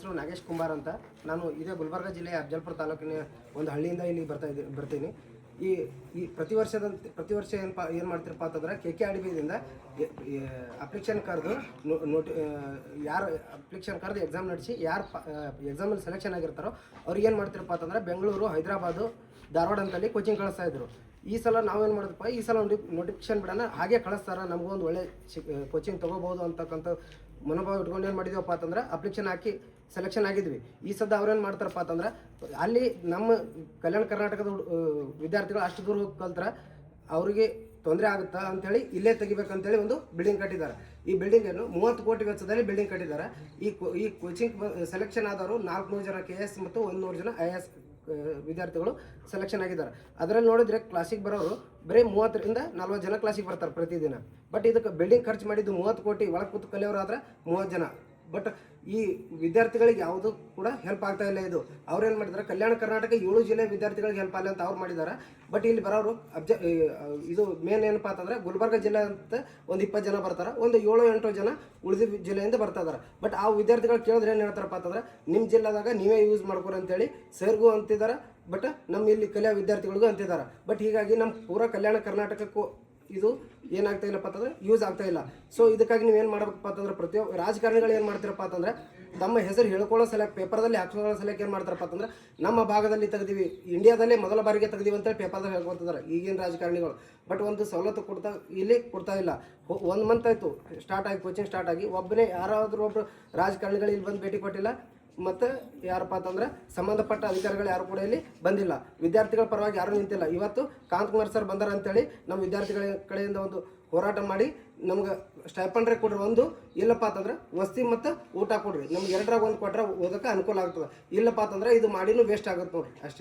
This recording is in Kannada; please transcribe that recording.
ಹೆಸರು ನಾಗೇಶ್ ಕುಂಬಾರ್ ಅಂತ. ನಾನು ಇದೇ ಗುಲ್ಬರ್ಗ ಜಿಲ್ಲೆಯ ಅಫಜಲ್ಪುರ ತಾಲೂಕಿನ ಒಂದು ಹಳ್ಳಿಯಿಂದ ಇಲ್ಲಿ ಬರ್ತೀನಿ. ಈ ಪ್ರತಿ ವರ್ಷ ಏನು ಮಾಡ್ತಿರಪ್ಪ ಅಂತಂದ್ರೆ KKRDBದಿಂದ ಅಪ್ಲಿಕೇಶನ್ ಕರೆದು ಯಾರು ಅಪ್ಲಿಕೇಶನ್ ಕರೆದು ಎಕ್ಸಾಮ್ ನಡೆಸಿ ಯಾರು ಎಕ್ಸಾಮಲ್ಲಿ ಸೆಲೆಕ್ಷನ್ ಆಗಿರ್ತಾರೋ ಅವ್ರಿಗೆ ಏನು ಮಾಡ್ತಿರಪ್ಪ ಅಂತಂದ್ರೆ ಬೆಂಗಳೂರು, ಹೈದರಾಬಾದು, ಧಾರವಾಡ ಅಂತಲ್ಲಿ ಕೋಚಿಂಗ್ ಕಳಿಸ್ತಾ ಇದ್ರು. ಈ ಸಲ ನಾವೇನು ಮಾಡಿದ್ರಪ್ಪ, ಈ ಸಲ ನೋಟಿಫಿಕೇಶನ್ ಬಿಡೋಣ, ಹಾಗೆ ಕಳಿಸ್ತಾರೆ, ನಮಗೂ ಒಂದು ಒಳ್ಳೆ ಕೋಚಿಂಗ್ ತೊಗೋಬೋದು ಅಂತಕ್ಕಂಥ ಮನೋಭಾವ ಇಟ್ಕೊಂಡು ಏನು ಮಾಡಿದೀವಪ್ಪ ಅಂತಂದ್ರೆ ಅಪ್ಲಿಕೇಶನ್ ಹಾಕಿ ಸೆಲೆಕ್ಷನ್ ಆಗಿದ್ವಿ. ಈ ಸದ್ದ ಅವ್ರೇನು ಮಾಡ್ತಾರಪ್ಪ ಅಂತಂದ್ರೆ ಅಲ್ಲಿ ನಮ್ಮ ಕಲ್ಯಾಣ ಕರ್ನಾಟಕದ ವಿದ್ಯಾರ್ಥಿಗಳು ಅಷ್ಟು ದೂರ ಹೋಗಿ ಕಲ್ತ್ರೆ ಅವರಿಗೆ ತೊಂದರೆ ಆಗುತ್ತಾ ಅಂಥೇಳಿ ಇಲ್ಲೇ ತೆಗಿಬೇಕಂತೇಳಿ ಒಂದು ಬಿಲ್ಡಿಂಗ್ ಕಟ್ಟಿದ್ದಾರೆ. ಈ ಬಿಲ್ಡಿಂಗನ್ನು 30 ಕೋಟಿ ವೆಚ್ಚದಲ್ಲಿ ಬಿಲ್ಡಿಂಗ್ ಕಟ್ಟಿದ್ದಾರೆ. ಈ ಕೋಚಿಂಗ್ ಸೆಲೆಕ್ಷನ್ ಆದವರು 400 ಜನ KS ಮತ್ತು 100 ಜನ IAS ವಿದ್ಯಾರ್ಥಿಗಳು ಸೆಲೆಕ್ಷನ್ ಆಗಿದ್ದಾರೆ. ಅದರಲ್ಲಿ ನೋಡಿದ್ರೆ ಕ್ಲಾಸಿಗೆ ಬರೋರು ಬರೀ 30 ರಿಂದ 40 ಜನ ಕ್ಲಾಸಿಗೆ ಬರ್ತಾರೆ ಪ್ರತಿದಿನ. ಬಟ್ ಇದಕ್ಕೆ ಬಿಲ್ಡಿಂಗ್ ಖರ್ಚು ಮಾಡಿದ್ದು 30 ಕೋಟಿ, ಒಳಗೆ ಕೂತು ಕಲಿಯೋರು ಆದ್ರೆ 30 ಜನ. ಬಟ್ ಈ ವಿದ್ಯಾರ್ಥಿಗಳಿಗೆ ಯಾವುದೂ ಕೂಡ ಹೆಲ್ಪ್ ಆಗ್ತಾ ಇಲ್ಲ. ಇದು ಅವ್ರೇನು ಮಾಡಿದ್ದಾರೆ, ಕಲ್ಯಾಣ ಕರ್ನಾಟಕ 7 ಜಿಲ್ಲೆ ವಿದ್ಯಾರ್ಥಿಗಳಿಗೆ ಹೆಲ್ಪ್ ಆಗಲಿ ಅಂತ ಅವ್ರು ಮಾಡಿದ್ದಾರೆ. ಬಟ್ ಇಲ್ಲಿ ಬರೋರು ಇದು ಮೇನ್ ಏನಪ್ಪ ಅಂತಂದ್ರೆ ಗುಲ್ಬರ್ಗ ಜಿಲ್ಲೆ ಅಂತ ಒಂದು 20 ಜನ ಬರ್ತಾರೆ, ಒಂದು 7-8 ಜನ ಉಳಿದ ಜಿಲ್ಲೆಯಿಂದ ಬರ್ತಾ ಇದ್ದಾರೆ. ಬಟ್ ಆ ವಿದ್ಯಾರ್ಥಿಗಳು ಕೇಳಿದ್ರೆ ಏನು ಹೇಳ್ತಾರಪ್ಪ ಅಂತಂದ್ರೆ ನಿಮ್ಮ ಜಿಲ್ಲೆದಾಗ ನೀವೇ ಯೂಸ್ ಮಾಡ್ಕೊರಿ ಅಂತೇಳಿ ಸರ್ಗೂ ಅಂತಿದ್ದಾರೆ. ಬಟ್ ನಮ್ಮ ಇಲ್ಲಿ ಕಲಿಯೋ ವಿದ್ಯಾರ್ಥಿಗಳಿಗೂ ಅಂತಿದ್ದಾರೆ. ಬಟ್ ಹೀಗಾಗಿ ನಮ್ಮ ಪೂರಾ ಕಲ್ಯಾಣ ಕರ್ನಾಟಕಕ್ಕೂ ಇದು ಏನಾಗ್ತಾ ಇಲ್ಲಪ್ಪ ಅಂತಂದ್ರೆ ಯೂಸ್ ಆಗ್ತಾ ಇಲ್ಲ. ಸೊ ಇದಕ್ಕಾಗಿ ನೀವೇನು ಮಾಡಬೇಕಪ್ಪ ಅಂತಂದ್ರೆ ಪ್ರತಿಯೊಬ್ಬ ರಾಜಕಾರಣಿಗಳು ಏನು ಮಾಡ್ತಾರಪ್ಪ ಅಂತಂದ್ರೆ ನಮ್ಮ ಹೆಸರು ಹೇಳ್ಕೊಳ್ಳೋ ಸಲಕ್ಕೆ ಪೇಪರ್ದಲ್ಲಿ ಹಾಕ್ಕೊಳ್ಳೋ ಸಲಕ್ಕೆ ಏನು ಮಾಡ್ತಾರಪ್ಪ ಅಂತಂದ್ರೆ ನಮ್ಮ ಭಾಗದಲ್ಲಿ ತೆಗ್ದೀವಿ, ಇಂಡಿಯಾದಲ್ಲೇ ಮೊದಲ ಬಾರಿಗೆ ತೆಗ್ದೀವಿ ಅಂತೇಳಿ ಪೇಪರ್ದಾಗ ಹೇಳ್ಕೊತಿದ್ದಾರೆ ಈಗಿನ ರಾಜಕಾರಣಿಗಳು. ಬಟ್ ಒಂದು ಸವಲತ್ತು ಇಲ್ಲಿ ಕೊಡ್ತಾ ಇಲ್ಲ. 1 ಮಂತ್ ಆಯಿತು ಸ್ಟಾರ್ಟ್ ಆಗಿ, ಕೋಚಿಂಗ್ ಸ್ಟಾರ್ಟ್ ಆಗಿ, ಒಬ್ಬನೇ ಯಾರಾದರೂ ಒಬ್ಬರು ರಾಜಕಾರಣಿಗಳು ಇಲ್ಲಿ ಬಂದು ಭೇಟಿ ಕೊಟ್ಟಿಲ್ಲ. ಮತ್ತು ಯಾರಪ್ಪ ಅಂತಂದ್ರೆ ಸಂಬಂಧಪಟ್ಟ ಅಧಿಕಾರಿಗಳು ಯಾರು ಕೂಡ ಇಲ್ಲಿ ಬಂದಿಲ್ಲ. ವಿದ್ಯಾರ್ಥಿಗಳ ಪರವಾಗಿ ಯಾರೂ ನಿಂತಿಲ್ಲ. ಇವತ್ತು ಕಾಂತಕುಮಾರ್ ಸರ್ ಬಂದಾರ ಅಂತೇಳಿ ನಮ್ಮ ವಿದ್ಯಾರ್ಥಿಗಳ ಕಡೆಯಿಂದ ಒಂದು ಹೋರಾಟ ಮಾಡಿ ನಮ್ಗೆ ಸ್ಟೈಪಂಡ್ರೆ ಕೊಡ್ರಿ, ಒಂದು ಇಲ್ಲಪ್ಪ ಅಂತಂದ್ರೆ ವಸತಿ ಮತ್ತು ಊಟ ಕೊಡ್ರಿ, ನಮ್ಗೆ 2ರಾಗ 1 ಕೊಟ್ರೆ ಓದೋಕ್ಕೆ ಅನುಕೂಲ ಆಗ್ತದೆ. ಇಲ್ಲಪ್ಪ ಅಂತಂದ್ರೆ ಇದು ಮಾಡಿನೂ ವೇಸ್ಟ್ ಆಗುತ್ತೆ ನೋಡ್ರಿ ಅಷ್ಟೇ.